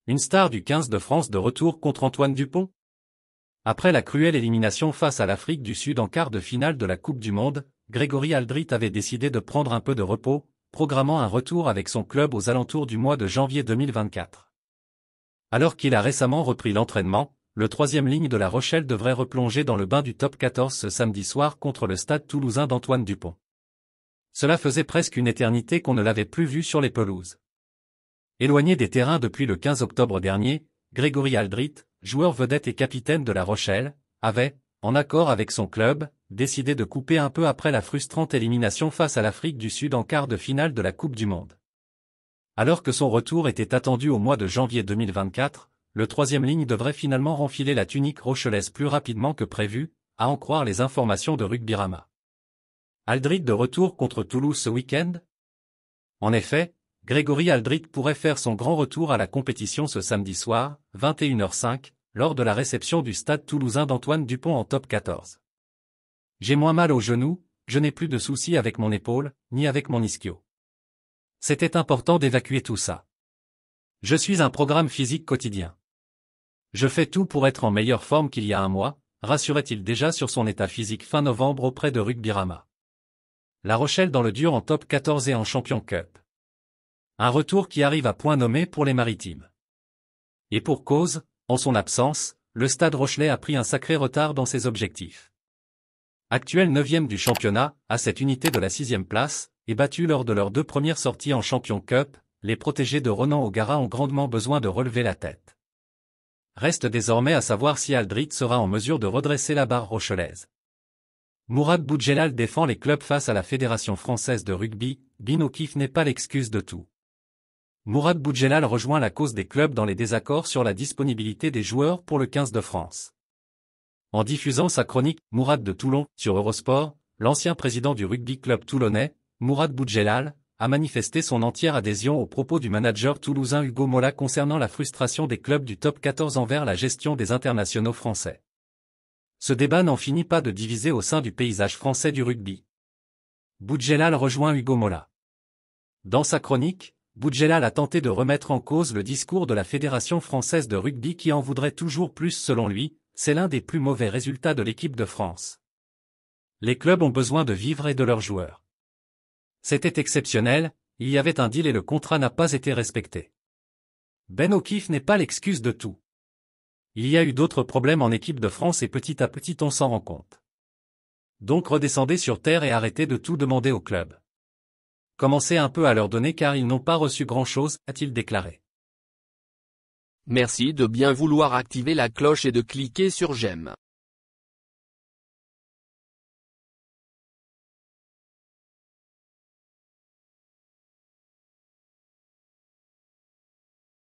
Une star du 15 de France de retour contre Antoine Dupont? Après la cruelle élimination face à l'Afrique du Sud en quart de finale de la Coupe du Monde, Grégory Aldrit avait décidé de prendre un peu de repos, programmant un retour avec son club aux alentours du mois de janvier 2024. Alors qu'il a récemment repris l'entraînement, le troisième ligne de La Rochelle devrait replonger dans le bain du top 14 ce samedi soir contre le Stade toulousain d'Antoine Dupont. Cela faisait presque une éternité qu'on ne l'avait plus vu sur les pelouses. Éloigné des terrains depuis le 15 octobre dernier, Grégory Aldrit, joueur vedette et capitaine de La Rochelle, avait, en accord avec son club, décidé de couper un peu après la frustrante élimination face à l'Afrique du Sud en quart de finale de la Coupe du Monde. Alors que son retour était attendu au mois de janvier 2024, le troisième ligne devrait finalement renfiler la tunique rochelaise plus rapidement que prévu, à en croire les informations de Rugbyrama. Aldrit de retour contre Toulouse ce week-end? En effet, Grégory Aldrit pourrait faire son grand retour à la compétition ce samedi soir, 21h05, lors de la réception du Stade toulousain d'Antoine Dupont en top 14. J'ai moins mal au genou, je n'ai plus de soucis avec mon épaule, ni avec mon ischio. C'était important d'évacuer tout ça. Je suis un programme physique quotidien. Je fais tout pour être en meilleure forme qu'il y a un mois, rassurait-il déjà sur son état physique fin novembre auprès de Rugbyrama. La Rochelle dans le dur en top 14 et en Champions Cup. Un retour qui arrive à point nommé pour les Maritimes. Et pour cause, en son absence, le Stade rochelais a pris un sacré retard dans ses objectifs. Actuel 9e du championnat, à cette unité de la 6e place, et battu lors de leurs deux premières sorties en Champions Cup, les protégés de Ronan O'Gara ont grandement besoin de relever la tête. Reste désormais à savoir si Aldrit sera en mesure de redresser la barre rochelaise. Mourad Boudjelal défend les clubs face à la Fédération française de rugby, Ben O'Keefe n'est pas l'excuse de tout. Mourad Boudjelal rejoint la cause des clubs dans les désaccords sur la disponibilité des joueurs pour le 15 de France. En diffusant sa chronique « Mourad de Toulon » sur Eurosport, l'ancien président du rugby club toulonnais, Mourad Boudjelal, a manifesté son entière adhésion aux propos du manager toulousain Hugo Mola concernant la frustration des clubs du top 14 envers la gestion des internationaux français. Ce débat n'en finit pas de diviser au sein du paysage français du rugby. Boudjelal rejoint Hugo Mola. Dans sa chronique, Boudjelal a tenté de remettre en cause le discours de la Fédération française de rugby qui en voudrait toujours plus selon lui, c'est l'un des plus mauvais résultats de l'équipe de France. Les clubs ont besoin de vivre et de leurs joueurs. C'était exceptionnel, il y avait un deal et le contrat n'a pas été respecté. Ben O'Keefe n'est pas l'excuse de tout. Il y a eu d'autres problèmes en équipe de France et petit à petit on s'en rend compte. Donc redescendez sur terre et arrêtez de tout demander au club. Commencez un peu à leur donner car ils n'ont pas reçu grand-chose, a-t-il déclaré. Merci de bien vouloir activer la cloche et de cliquer sur j'aime.